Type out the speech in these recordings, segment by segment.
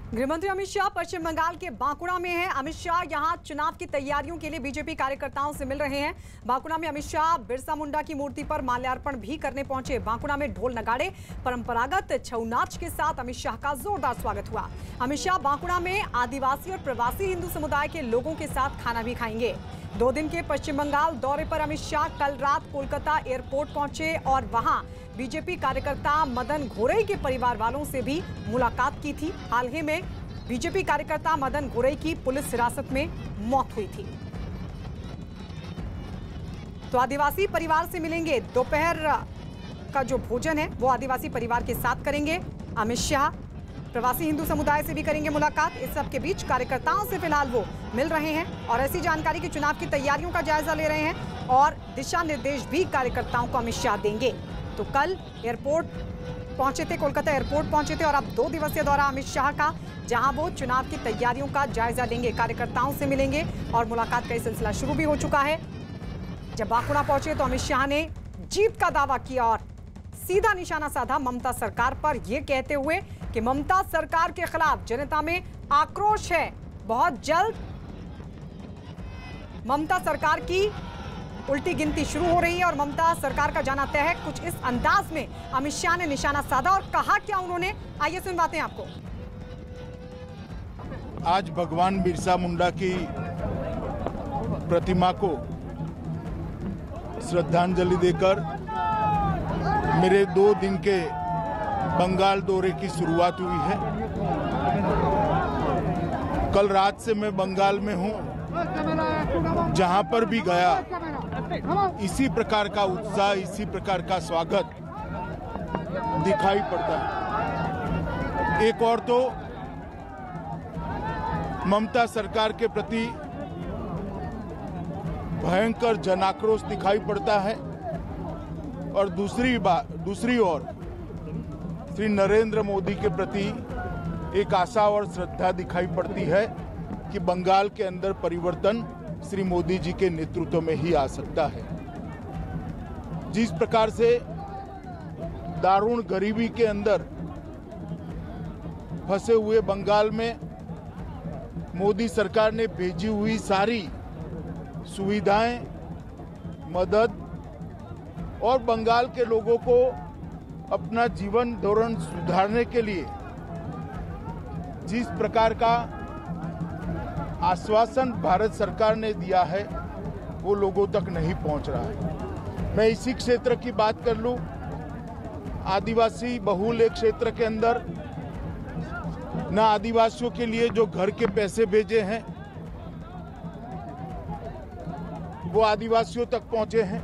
गृहमंत्री अमित शाह पश्चिम बंगाल के बांकुड़ा में हैं। अमित शाह यहां चुनाव की तैयारियों के लिए बीजेपी कार्यकर्ताओं से मिल रहे हैं। बांकुड़ा में अमित शाह बिरसा मुंडा की मूर्ति पर माल्यार्पण भी करने पहुंचे। बांकुड़ा में ढोल नगाड़े परंपरागत छऊ नाच के साथ अमित शाह का जोरदार स्वागत हुआ। अमित शाह बांकुड़ा में आदिवासी और प्रवासी हिंदू समुदाय के लोगों के साथ खाना भी खाएंगे। 2 दिन के पश्चिम बंगाल दौरे पर अमित शाह कल रात कोलकाता एयरपोर्ट पहुंचे और वहां बीजेपी कार्यकर्ता मदन घोरई के परिवार वालों से भी मुलाकात की थी। हाल ही में बीजेपी कार्यकर्ता मदन घोरई की पुलिस हिरासत में मौत हुई थी। तो आदिवासी परिवार से मिलेंगे। दोपहर का जो भोजन है वो आदिवासी परिवार के साथ करेंगे। अमित शाह प्रवासी हिंदू समुदाय से भी करेंगे मुलाकात। इस सब के बीच कार्यकर्ताओं से फिलहाल वो मिल रहे हैं और ऐसी जानकारी की चुनाव की तैयारियों का जायजा ले रहे हैं और दिशा निर्देश भी कार्यकर्ताओं को अमित शाह देंगे। तो कल एयरपोर्ट पहुंचे थे, कोलकाता एयरपोर्ट पहुंचे थे और अब 2 दिवसीय दौरा अमित शाह का, जहां वो चुनाव की तैयारियों का जायजा लेंगे, कार्यकर्ताओं से मिलेंगे और मुलाकात का सिलसिला शुरू भी हो चुका है। जब बांकुड़ा पहुंचे तो अमित शाह ने जीत का दावा किया और सीधा निशाना साधा ममता सरकार पर, यह कहते हुए कि ममता सरकार के खिलाफ जनता में आक्रोश है। बहुत जल्द ममता सरकार की उल्टी गिनती शुरू हो रही है और ममता सरकार का जाना तय है। कुछ इस अंदाज में अमित शाह ने निशाना साधा और कहा क्या उन्होंने, आइए सुनवाते हैं आपको। आज भगवान बिरसा मुंडा की प्रतिमा को श्रद्धांजलि देकर मेरे 2 दिन के बंगाल दौरे की शुरुआत हुई है। कल रात से मैं बंगाल में हूं। जहां पर भी गया इसी प्रकार का उत्साह, इसी प्रकार का स्वागत दिखाई पड़ता है। एक और तो ममता सरकार के प्रति भयंकर जनाक्रोश दिखाई पड़ता है और दूसरी ओर श्री नरेंद्र मोदी के प्रति एक आशा और श्रद्धा दिखाई पड़ती है कि बंगाल के अंदर परिवर्तन श्री मोदी जी के नेतृत्व में ही आ सकता है। जिस प्रकार से दारुण गरीबी के अंदर फंसे हुए बंगाल में मोदी सरकार ने भेजी हुई सारी सुविधाएं, मदद और बंगाल के लोगों को अपना जीवन धोरण सुधारने के लिए जिस प्रकार का आश्वासन भारत सरकार ने दिया है वो लोगों तक नहीं पहुंच रहा है। मैं इसी क्षेत्र की बात कर लूं, आदिवासी बहुल एक क्षेत्र के अंदर ना आदिवासियों के लिए जो घर के पैसे भेजे हैं वो आदिवासियों तक पहुंचे हैं,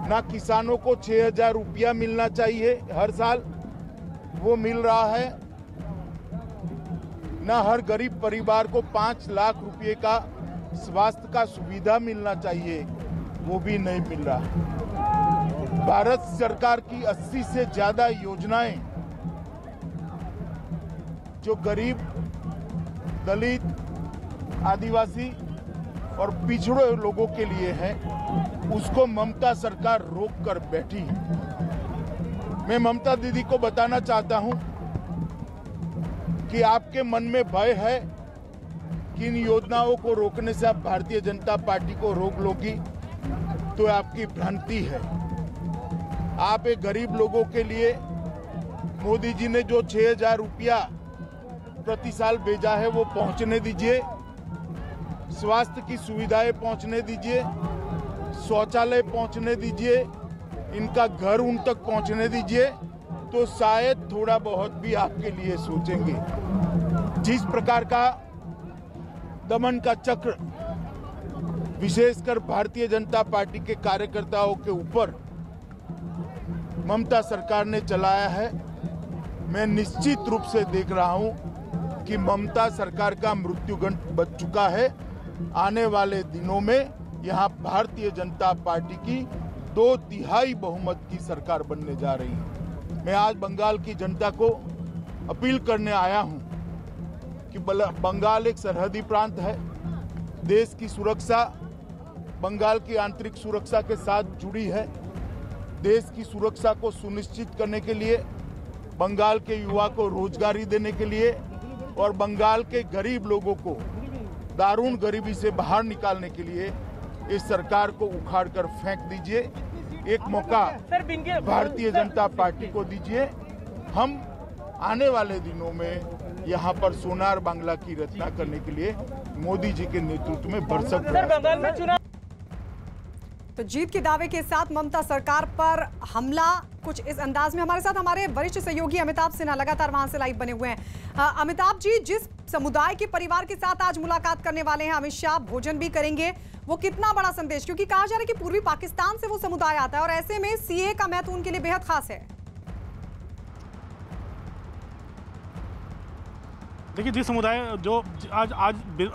ना किसानों को 6,000 रुपया मिलना चाहिए हर साल वो मिल रहा है, ना हर गरीब परिवार को 5 लाख रुपए का स्वास्थ्य का सुविधा मिलना चाहिए वो भी नहीं मिल रहा। भारत सरकार की 80 से ज्यादा योजनाएं जो गरीब, दलित, आदिवासी और पिछड़े लोगों के लिए है उसको ममता सरकार रोक कर बैठी है। मैं ममता दीदी को बताना चाहता हूं कि आपके मन में भय है कि इन योजनाओं को रोकने से आप भारतीय जनता पार्टी को रोक लोगी, तो आपकी भ्रांति है। आप एक गरीब लोगों के लिए मोदी जी ने जो 6,000 रुपया प्रति साल भेजा है वो पहुंचने दीजिए, स्वास्थ्य की सुविधाएं पहुंचने दीजिए, शौचालय पहुंचने दीजिए, इनका घर उन तक पहुंचने दीजिए, तो शायद थोड़ा बहुत भी आपके लिए सोचेंगे। जिस प्रकार का दमन का चक्र विशेषकर भारतीय जनता पार्टी के कार्यकर्ताओं के ऊपर ममता सरकार ने चलाया है, मैं निश्चित रूप से देख रहा हूं कि ममता सरकार का मृत्युगंड बच चुका है। आने वाले दिनों में यहां भारतीय जनता पार्टी की 2/3 बहुमत की सरकार बनने जा रही है। मैं आज बंगाल की जनता को अपील करने आया हूं कि बंगाल एक सरहदी प्रांत है। देश की सुरक्षा बंगाल की आंतरिक सुरक्षा के साथ जुड़ी है। देश की सुरक्षा को सुनिश्चित करने के लिए, बंगाल के युवा को रोजगारी देने के लिए और बंगाल के गरीब लोगों को दारुण गरीबी से बाहर निकालने के लिए इस सरकार को उखाड़ कर फेंक दीजिए। एक मौका भारतीय जनता पार्टी को दीजिए। हम आने वाले दिनों में यहाँ पर सोनार बांग्ला की रचना करने के लिए मोदी जी के नेतृत्व में भरसक प्रयास। तो जीत के दावे के साथ ममता सरकार पर हमला कुछ इस अंदाज में। हमारे साथ हमारे वरिष्ठ सहयोगी अमिताभ सिन्हा लगातार वहां से लाइव बने हुए हैं। अमिताभ जी, जिस समुदाय के परिवार के साथ आज मुलाकात करने वाले हैं अमित शाह, भोजन भी करेंगे, वो कितना बड़ा संदेश, क्योंकि कहा जा रहा है कि पूर्वी पाकिस्तान से वो समुदाय आता है और ऐसे में सीए का महत्व उनके लिए बेहद खास है। देखिए, जिस समुदाय जो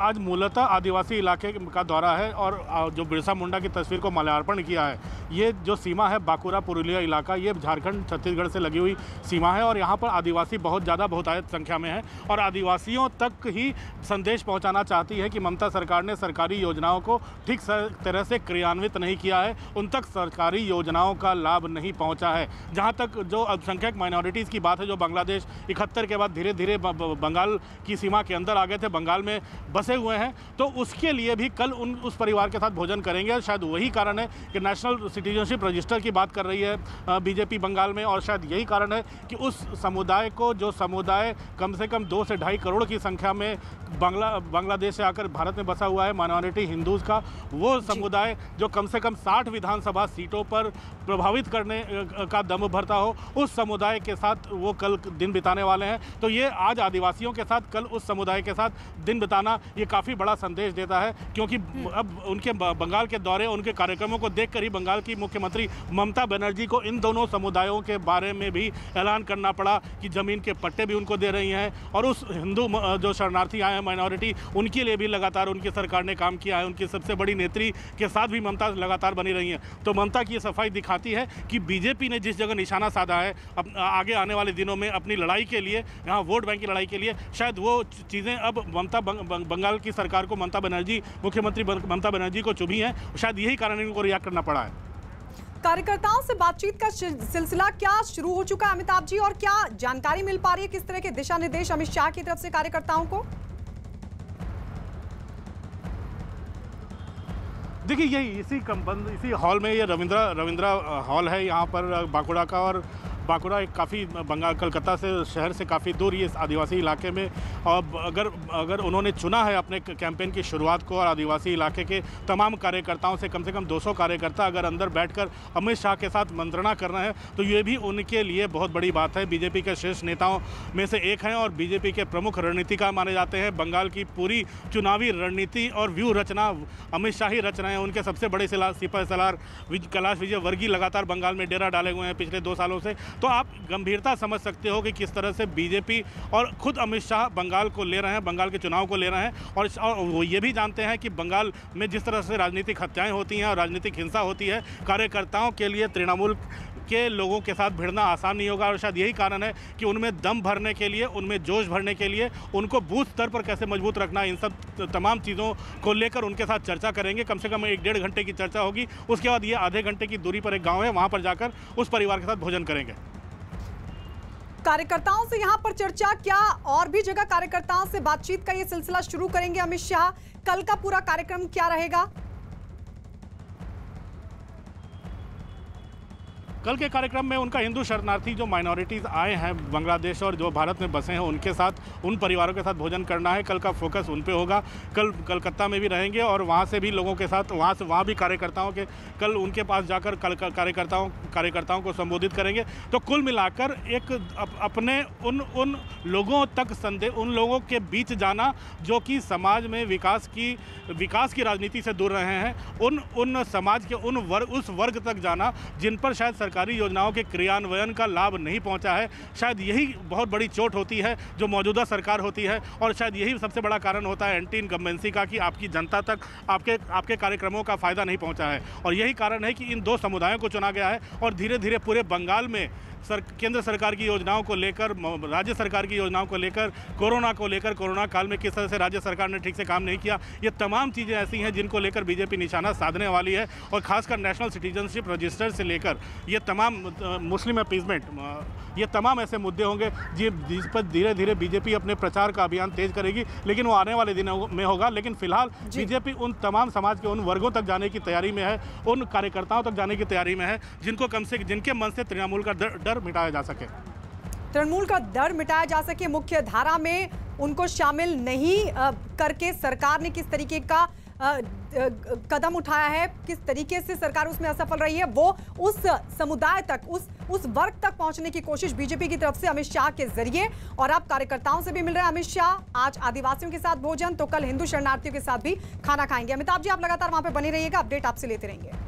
आज मूलतः आदिवासी इलाके का दौरा है और जो बिरसा मुंडा की तस्वीर को माल्यार्पण किया है, ये जो सीमा है बांकुरा पुरुलिया इलाका, ये झारखंड छत्तीसगढ़ से लगी हुई सीमा है और यहाँ पर आदिवासी बहुत ज़्यादा बहुतायत संख्या में है और आदिवासियों तक ही संदेश पहुँचाना चाहती है कि ममता सरकार ने सरकारी योजनाओं को ठीक तरह से क्रियान्वित नहीं किया है, उन तक सरकारी योजनाओं का लाभ नहीं पहुँचा है। जहाँ तक जो अल्पसंख्यक माइनॉरिटीज़ की बात है, जो बांग्लादेश 71 के बाद धीरे धीरे बंगाल की सीमा के अंदर आ गए थे, बंगाल में बसे हुए हैं, तो उसके लिए भी कल उस परिवार के साथ भोजन करेंगे। और शायद वही कारण है कि नेशनल सिटीजनशिप रजिस्टर की बात कर रही है बीजेपी बंगाल में और शायद यही कारण है कि उस समुदाय को, जो समुदाय कम से कम 2 से 2.5 करोड़ की संख्या में बांग्लादेश से आकर भारत में बसा हुआ है, माइनॉरिटी हिंदूज का, वो समुदाय जो कम से कम 60 विधानसभा सीटों पर प्रभावित करने का दम भरता हो, उस समुदाय के साथ वो कल दिन बिताने वाले हैं। तो ये आज आदिवासियों के साथ कल उस समुदाय के साथ दिन बिताना ये काफ़ी बड़ा संदेश देता है, क्योंकि अब उनके बंगाल के दौरे, उनके कार्यक्रमों को देखकर ही बंगाल की मुख्यमंत्री ममता बनर्जी को इन दोनों समुदायों के बारे में भी ऐलान करना पड़ा कि ज़मीन के पट्टे भी उनको दे रही हैं और उस हिंदू जो शरणार्थी आए हैं माइनॉरिटी, उनके लिए भी लगातार उनकी सरकार ने काम किया है। उनकी सबसे बड़ी नेत्री के साथ भी ममता लगातार बनी रही हैं। तो ममता की ये सफाई दिखाती है कि बीजेपी ने जिस जगह निशाना साधा है आगे आने वाले दिनों में अपनी लड़ाई के लिए, यहाँ वोट बैंक की लड़ाई के लिए, शायद वो चीज़ें अब बंगाल की सरकार को, ममता बनर्जी, मुख्यमंत्री ममता बनर्जी को चुभी हैं। शायद यही कारण इनको रिएक्ट करना पड़ा है। कार्यकर्ताओं से बातचीत का सिलसिला क्या शुरू हो चुका है अमिताभ जी, और क्या जानकारी मिल पा रही है किस तरह के दिशा निर्देश अमित शाह की तरफ से कार्यकर्ताओं को? देखिए, यही इसी हॉल में, ये रविंद्रा हॉल है यहाँ पर बांकुड़ा का, और बांकुड़ा एक काफ़ी बंगाल कलकत्ता से शहर से काफ़ी दूर ये आदिवासी इलाके में, और अगर उन्होंने चुना है अपने कैंपेन की शुरुआत को और आदिवासी इलाके के तमाम कार्यकर्ताओं से, कम 200 कार्यकर्ता अगर अंदर बैठकर अमित शाह के साथ मंत्रणा कर रहे हैं, तो ये भी उनके लिए बहुत बड़ी बात है। बीजेपी के शीर्ष नेताओं में से एक हैं और बीजेपी के प्रमुख रणनीतिकार माने जाते हैं। बंगाल की पूरी चुनावी रणनीति और व्यूह रचना अमित शाह ही रच रहे हैं। उनके सबसे बड़े सिपाही सलार कैलाश विजयवर्गीय लगातार बंगाल में डेरा डाले हुए हैं पिछले 2 सालों से। तो आप गंभीरता समझ सकते हो कि किस तरह से बीजेपी और खुद अमित शाह बंगाल को ले रहे हैं, बंगाल के चुनाव को ले रहे हैं। और वो ये भी जानते हैं कि बंगाल में जिस तरह से राजनीतिक हत्याएं होती हैं और राजनीतिक हिंसा होती है, कार्यकर्ताओं के लिए तृणमूल के लोगों के साथ भिड़ना आसान नहीं होगा। और शायद यही कारण है कि उनमें दम भरने के लिए, उनमें जोश भरने के लिए, उनको बूथ स्तर पर कैसे मजबूत रखना, इन सब तमाम चीज़ों को लेकर उनके साथ चर्चा करेंगे। कम से कम 1-1.5 घंटे की चर्चा होगी। उसके बाद ये आधे घंटे की दूरी पर एक गाँव है, वहाँ पर जाकर उस परिवार के साथ भोजन करेंगे। कार्यकर्ताओं से यहां पर चर्चा, क्या और भी जगह कार्यकर्ताओं से बातचीत का ये सिलसिला शुरू करेंगे अमित शाह? कल का पूरा कार्यक्रम क्या रहेगा? कल के कार्यक्रम में उनका हिंदू शरणार्थी जो माइनॉरिटीज़ आए हैं बांग्लादेश और जो भारत में बसे हैं, उनके साथ, उन परिवारों के साथ भोजन करना है। कल का फोकस उन पे होगा। कल कलकत्ता में भी रहेंगे और वहाँ से भी लोगों के साथ, वहाँ भी कार्यकर्ताओं के, कल उनके पास जाकर कार्यकर्ताओं को संबोधित करेंगे। तो कुल मिलाकर एक अपने उन लोगों तक संदेश, उन लोगों के बीच जाना जो कि समाज में विकास की राजनीति से दूर रहे हैं, उन समाज के उस वर्ग तक जाना जिन पर शायद सरकारी योजनाओं के क्रियान्वयन का लाभ नहीं पहुंचा है। शायद यही बहुत बड़ी चोट होती है जो मौजूदा सरकार होती है, और शायद यही सबसे बड़ा कारण होता है एंटी इनकम्बेंसी का, कि आपकी जनता तक आपके कार्यक्रमों का फायदा नहीं पहुंचा है। और यही कारण है कि इन 2 समुदायों को चुना गया है और धीरे धीरे पूरे बंगाल में केंद्र सरकार की योजनाओं को लेकर, राज्य सरकार की योजनाओं को लेकर, कोरोना को लेकर, कोरोना काल में किस तरह से राज्य सरकार ने ठीक से काम नहीं किया, ये तमाम चीज़ें ऐसी हैं जिनको लेकर बीजेपी निशाना साधने वाली है। और खासकर नेशनल सिटीजनशिप रजिस्टर से लेकर ये तमाम मुस्लिम अपीसमेंट, ये तमाम ऐसे मुद्दे होंगे जिस पर धीरे धीरे बीजेपी अपने प्रचार का अभियान तेज करेगी, लेकिन वो आने वाले दिनों में होगा। लेकिन फिलहाल बीजेपी उन तमाम समाज के उन वर्गों तक जाने की तैयारी में है, उन कार्यकर्ताओं तक जाने की तैयारी में है जिनके मन से तृणमूल का डर मिटाया जा सके, तृणमूल का डर मिटाया जा सके। मुख्य धारा में उनको शामिल नहीं करके सरकार ने किस तरीके का कदम उठाया है, किस तरीके से सरकार उसमें असफल रही है, वो उस समुदाय तक, उस वर्ग तक पहुंचने की कोशिश बीजेपी की तरफ से अमित शाह के जरिए, और अब कार्यकर्ताओं से भी मिल रहे हैं अमित शाह। आज आदिवासियों के साथ भोजन, तो कल हिंदू शरणार्थियों के साथ भी खाना खाएंगे। अमिताभ जी, आप लगातार वहां पे बने रहिएगा, अपडेट आपसे लेते रहेंगे।